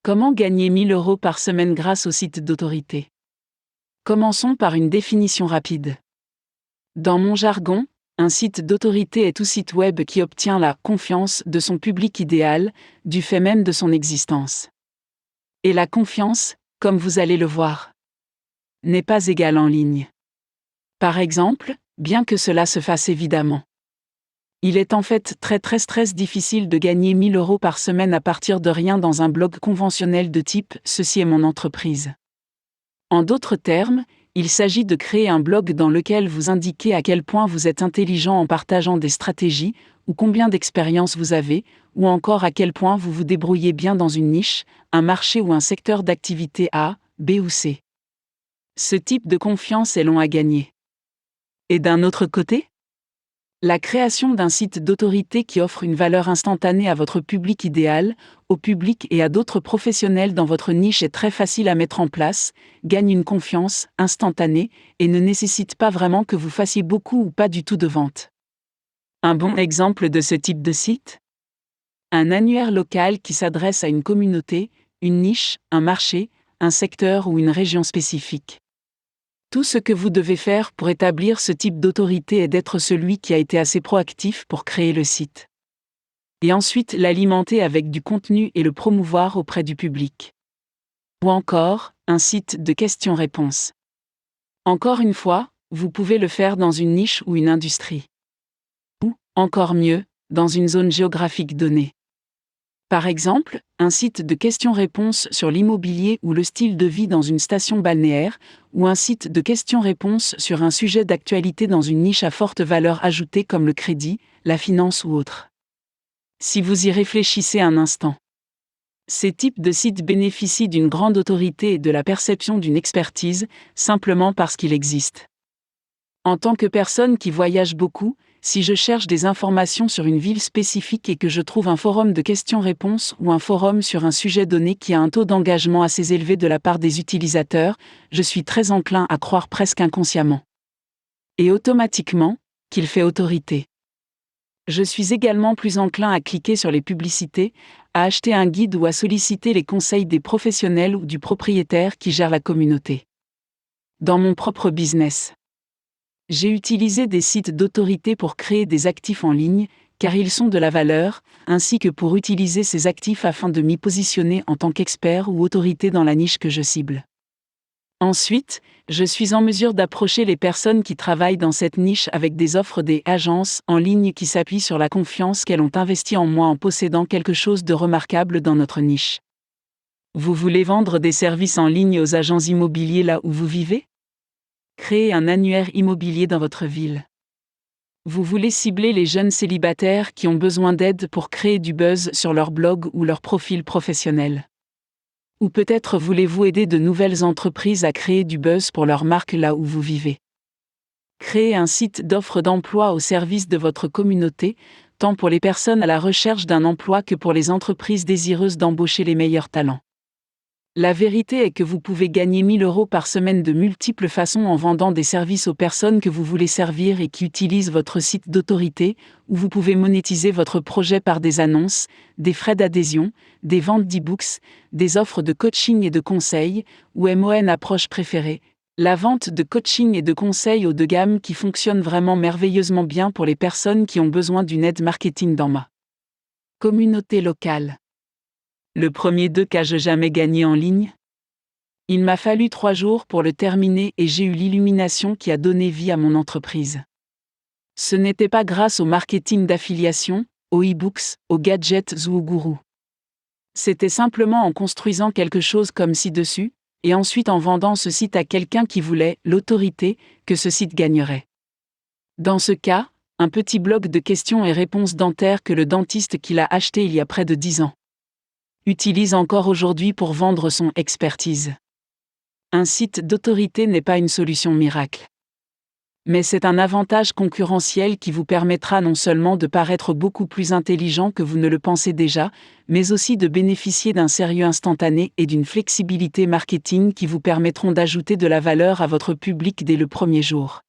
Comment gagner 1 000 € par semaine grâce au site d'autorité? Commençons par une définition rapide. Dans mon jargon, un site d'autorité est tout site web qui obtient la confiance de son public idéal, du fait même de son existence. Et la confiance, comme vous allez le voir, n'est pas égale en ligne. Par exemple, bien que cela se fasse évidemment, il est en fait très difficile de gagner 1 000 € par semaine à partir de rien dans un blog conventionnel de type « Ceci est mon entreprise ». En d'autres termes, il s'agit de créer un blog dans lequel vous indiquez à quel point vous êtes intelligent en partageant des stratégies, ou combien d'expérience vous avez, ou encore à quel point vous vous débrouillez bien dans une niche, un marché ou un secteur d'activité A, B ou C. Ce type de confiance est long à gagner. Et d'un autre côté, la création d'un site d'autorité qui offre une valeur instantanée à votre public idéal, au public et à d'autres professionnels dans votre niche est très facile à mettre en place, gagne une confiance instantanée et ne nécessite pas vraiment que vous fassiez beaucoup ou pas du tout de vente. Un bon exemple de ce type de site ? Un annuaire local qui s'adresse à une communauté, une niche, un marché, un secteur ou une région spécifique. Tout ce que vous devez faire pour établir ce type d'autorité est d'être celui qui a été assez proactif pour créer le site. Et ensuite l'alimenter avec du contenu et le promouvoir auprès du public. Ou encore, un site de questions-réponses. Encore une fois, vous pouvez le faire dans une niche ou une industrie. Ou, encore mieux, dans une zone géographique donnée. Par exemple, un site de questions-réponses sur l'immobilier ou le style de vie dans une station balnéaire, ou un site de questions-réponses sur un sujet d'actualité dans une niche à forte valeur ajoutée comme le crédit, la finance ou autre. Si vous y réfléchissez un instant. Ces types de sites bénéficient d'une grande autorité et de la perception d'une expertise, simplement parce qu'ils existent. En tant que personne qui voyage beaucoup, si je cherche des informations sur une ville spécifique et que je trouve un forum de questions-réponses ou un forum sur un sujet donné qui a un taux d'engagement assez élevé de la part des utilisateurs, je suis très enclin à croire presque inconsciemment. Et automatiquement, qu'il fait autorité. Je suis également plus enclin à cliquer sur les publicités, à acheter un guide ou à solliciter les conseils des professionnels ou du propriétaire qui gère la communauté. Dans mon propre business, j'ai utilisé des sites d'autorité pour créer des actifs en ligne, car ils sont de la valeur, ainsi que pour utiliser ces actifs afin de m'y positionner en tant qu'expert ou autorité dans la niche que je cible. Ensuite, je suis en mesure d'approcher les personnes qui travaillent dans cette niche avec des offres des agences en ligne qui s'appuient sur la confiance qu'elles ont investie en moi en possédant quelque chose de remarquable dans notre niche. Vous voulez vendre des services en ligne aux agents immobiliers là où vous vivez ? Créez un annuaire immobilier dans votre ville. Vous voulez cibler les jeunes célibataires qui ont besoin d'aide pour créer du buzz sur leur blog ou leur profil professionnel. Ou peut-être voulez-vous aider de nouvelles entreprises à créer du buzz pour leur marque là où vous vivez. Créez un site d'offre d'emploi au service de votre communauté, tant pour les personnes à la recherche d'un emploi que pour les entreprises désireuses d'embaucher les meilleurs talents. La vérité est que vous pouvez gagner 1 000 € par semaine de multiples façons en vendant des services aux personnes que vous voulez servir et qui utilisent votre site d'autorité, ou vous pouvez monétiser votre projet par des annonces, des frais d'adhésion, des ventes d'e-books, des offres de coaching et de conseils, ou MON approche préférée, la vente de coaching et de conseils haut de gamme qui fonctionne vraiment merveilleusement bien pour les personnes qui ont besoin d'une aide marketing dans ma communauté locale. Le premier 2 qu'ai-je jamais gagné en ligne ? Il m'a fallu 3 jours pour le terminer et j'ai eu l'illumination qui a donné vie à mon entreprise. Ce n'était pas grâce au marketing d'affiliation, aux e-books, aux gadgets ou aux gourous. C'était simplement en construisant quelque chose comme ci-dessus, et ensuite en vendant ce site à quelqu'un qui voulait l'autorité, que ce site gagnerait. Dans ce cas, un petit blog de questions et réponses dentaires que le dentiste qui l'a acheté il y a près de 10 ans utilise encore aujourd'hui pour vendre son expertise. Un site d'autorité n'est pas une solution miracle. Mais c'est un avantage concurrentiel qui vous permettra non seulement de paraître beaucoup plus intelligent que vous ne le pensez déjà, mais aussi de bénéficier d'un sérieux instantané et d'une flexibilité marketing qui vous permettront d'ajouter de la valeur à votre public dès le premier jour.